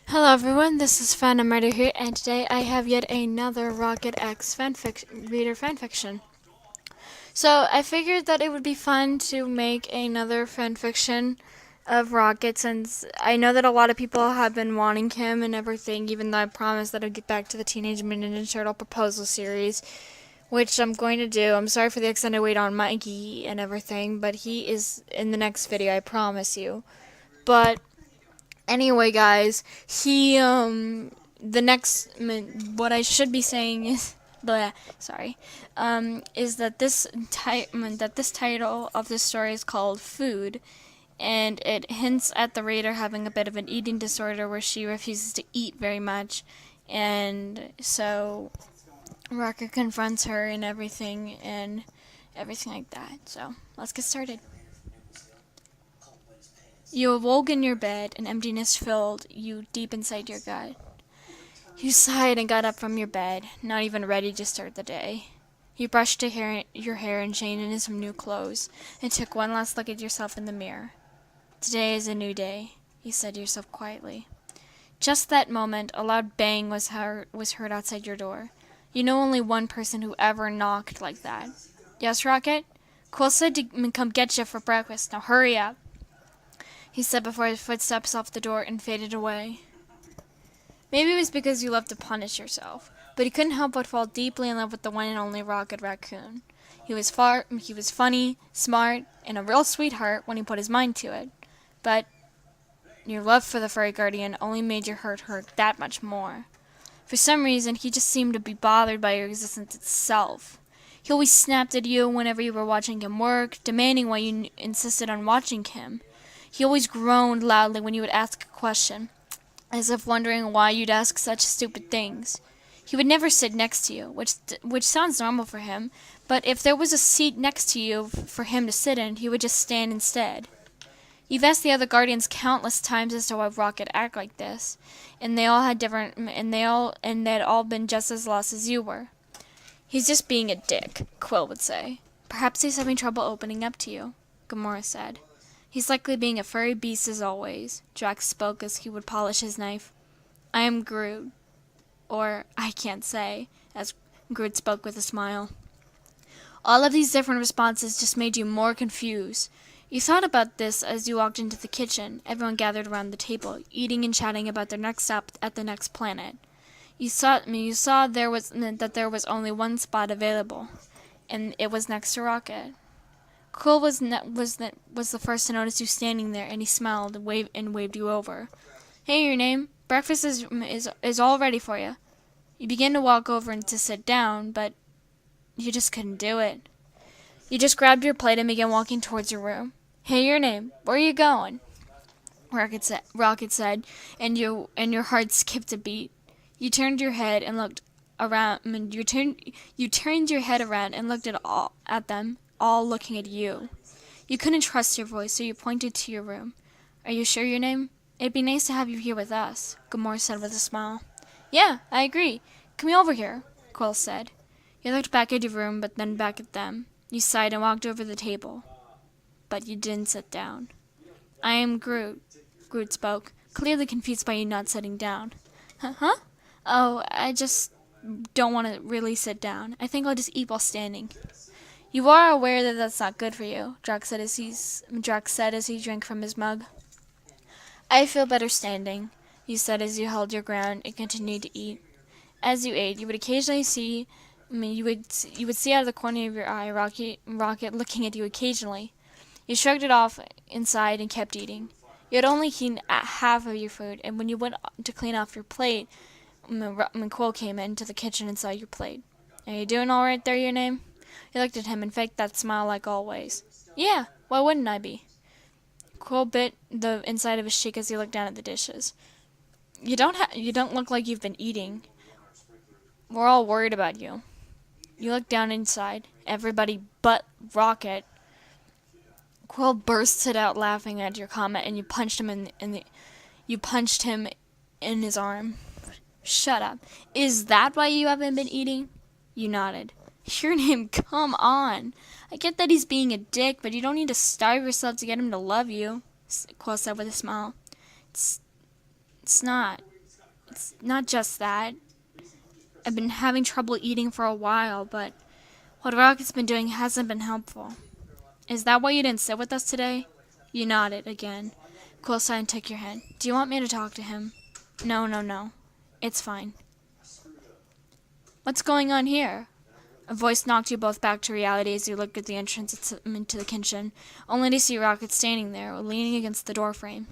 Hello everyone, this is Phantom Rider here, and today I have yet another Rocket X reader fanfiction. So I figured that it would be fun to make another fanfiction of Rocket, since I know that a lot of people have been wanting him and everything, even though I promised that I'd get back to the Teenage Mutant Ninja Turtle proposal series, which I'm going to do. I'm sorry for the extended wait on Mikey and everything, but he is in the next video, I promise you. But anyway, guys, the next, what I should be saying is, bleh, sorry, is that this title of this story is called Food, and it hints at the reader having a bit of an eating disorder where she refuses to eat very much, and so Rocker confronts her and everything like that. So let's get started. You awoke in your bed, and emptiness filled you deep inside your gut. You sighed and got up from your bed, not even ready to start the day. You brushed your hair and changed into some new clothes, and took one last look at yourself in the mirror. Today is a new day, you said to yourself quietly. Just that moment, a loud bang was heard outside your door. You know only one person who ever knocked like that. Yes, Rocket? Quill said to come get you for breakfast. Now hurry up, he said before his footsteps off the door and faded away. Maybe it was because you loved to punish yourself, but he couldn't help but fall deeply in love with the one and only Rocket Raccoon. He was funny, smart, and a real sweetheart when he put his mind to it. But your love for the furry guardian only made your hurt hurt that much more. For some reason, he just seemed to be bothered by your existence itself. He always snapped at you whenever you were watching him work, demanding why you insisted on watching him. He always groaned loudly when you would ask a question, as if wondering why you'd ask such stupid things. He would never sit next to you, which sounds normal for him, but if there was a seat next to you for him to sit in, he would just stand instead. You've asked the other guardians countless times as to why Rocket acted like this, and they they'd all been just as lost as you were. He's just being a dick, Quill would say. Perhaps he's having trouble opening up to you, Gamora said. He's likely being a furry beast as always, Drax spoke as he would polish his knife. I am Groot. Or, I can't say, as Groot spoke with a smile. All of these different responses just made you more confused. You thought about this as you walked into the kitchen, everyone gathered around the table, eating and chatting about their next stop at the next planet. You saw that there was only one spot available, and it was next to Rocket. Quill was the first to notice you standing there, and he smiled and waved you over. Hey, your name? Breakfast is all ready for you. You began to walk over and to sit down, but you just couldn't do it. You just grabbed your plate and began walking towards your room. Hey, your name? Where are you going? Rocket said, and your heart skipped a beat. You turned your head and looked around. You turned your head around and looked at them, all looking at you. You couldn't trust your voice, so you pointed to your room. Are you sure your name? It'd be nice to have you here with us, Gamora said with a smile. Yeah, I agree. Come over here, Quill said. You looked back at your room, but then back at them. You sighed and walked over the table. But you didn't sit down. I am Groot, Groot spoke, clearly confused by you not sitting down. Huh? Oh, I just don't want to really sit down. I think I'll just eat while standing. You are aware that that's not good for you, Drax said as he drank from his mug. I feel better standing, you said as you held your ground and continued to eat. As you ate, you would occasionally see, you would see out of the corner of your eye Rocket looking at you occasionally. You shrugged it off inside and kept eating. You had only eaten half of your food, and when you went to clean off your plate, Quill came into the kitchen and saw your plate. Are you doing all right there, your name? You looked at him and faked that smile like always. Yeah, why wouldn't I be? Quill bit the inside of his cheek as he looked down at the dishes. You don't look like you've been eating. We're all worried about you. You looked down inside. Everybody but Rocket. Quill bursted out laughing at your comment, and you punched him in his arm. Shut up. Is that why you haven't been eating? You nodded. Your name, come on. I get that he's being a dick, but you don't need to starve yourself to get him to love you, Quill said with a smile. It's not. It's not just that. I've been having trouble eating for a while, but what Rocket's been doing hasn't been helpful. Is that why you didn't sit with us today? You nodded again. Quill sighed and took your hand. Do you want me to talk to him? No. It's fine. What's going on here? A voice knocked you both back to reality as you looked at the entrance into the kitchen, only to see Rocket standing there, leaning against the doorframe.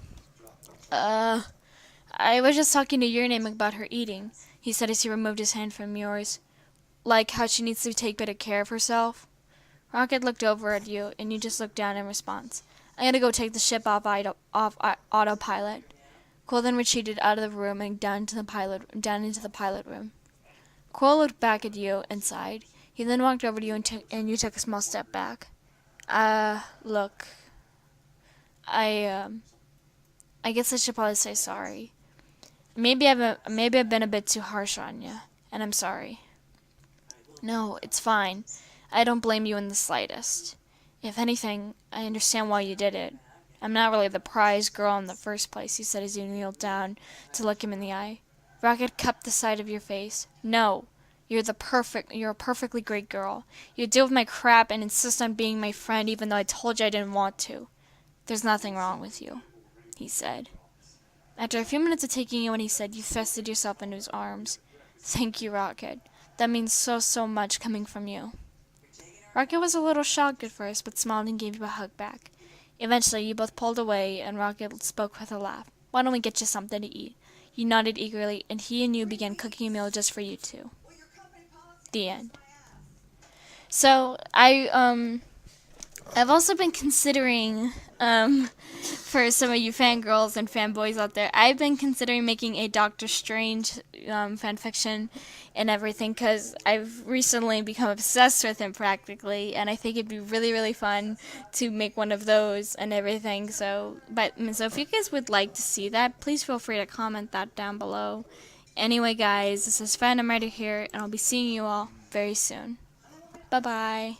I was just talking to your name about her eating, he said as he removed his hand from yours. Like how she needs to take better care of herself? Rocket looked over at you, and you just looked down in response. I gotta go take the ship off autopilot. Quill then retreated out of the room and down into the pilot room. Quill looked back at you and sighed. He then walked over to you and you took a small step back. Look. I guess I should probably say sorry. Maybe I've been a bit too harsh on you, and I'm sorry. No, it's fine. I don't blame you in the slightest. If anything, I understand why you did it. I'm not really the prize girl in the first place, he said as you kneeled down to look him in the eye. Rocket cupped the side of your face. No, you're a perfectly great girl. You deal with my crap and insist on being my friend even though I told you I didn't want to. There's nothing wrong with you, he said. After a few minutes of taking you in, he said, you thrusted yourself into his arms. Thank you, Rocket. That means so much coming from you. Rocket was a little shocked at first, but smiled and gave you a hug back. Eventually, you both pulled away, and Rocket spoke with a laugh. Why don't we get you something to eat? You nodded eagerly, and he and you began cooking a meal just for you two. The end. So, I've also been considering, for some of you fangirls and fanboys out there, I've been considering making a Doctor Strange fanfiction and everything, because I've recently become obsessed with him practically, and I think it'd be really fun to make one of those and everything. So if you guys would like to see that, please feel free to comment that down below. Anyway, guys, this is Phantom Rider here, and I'll be seeing you all very soon. Bye-bye.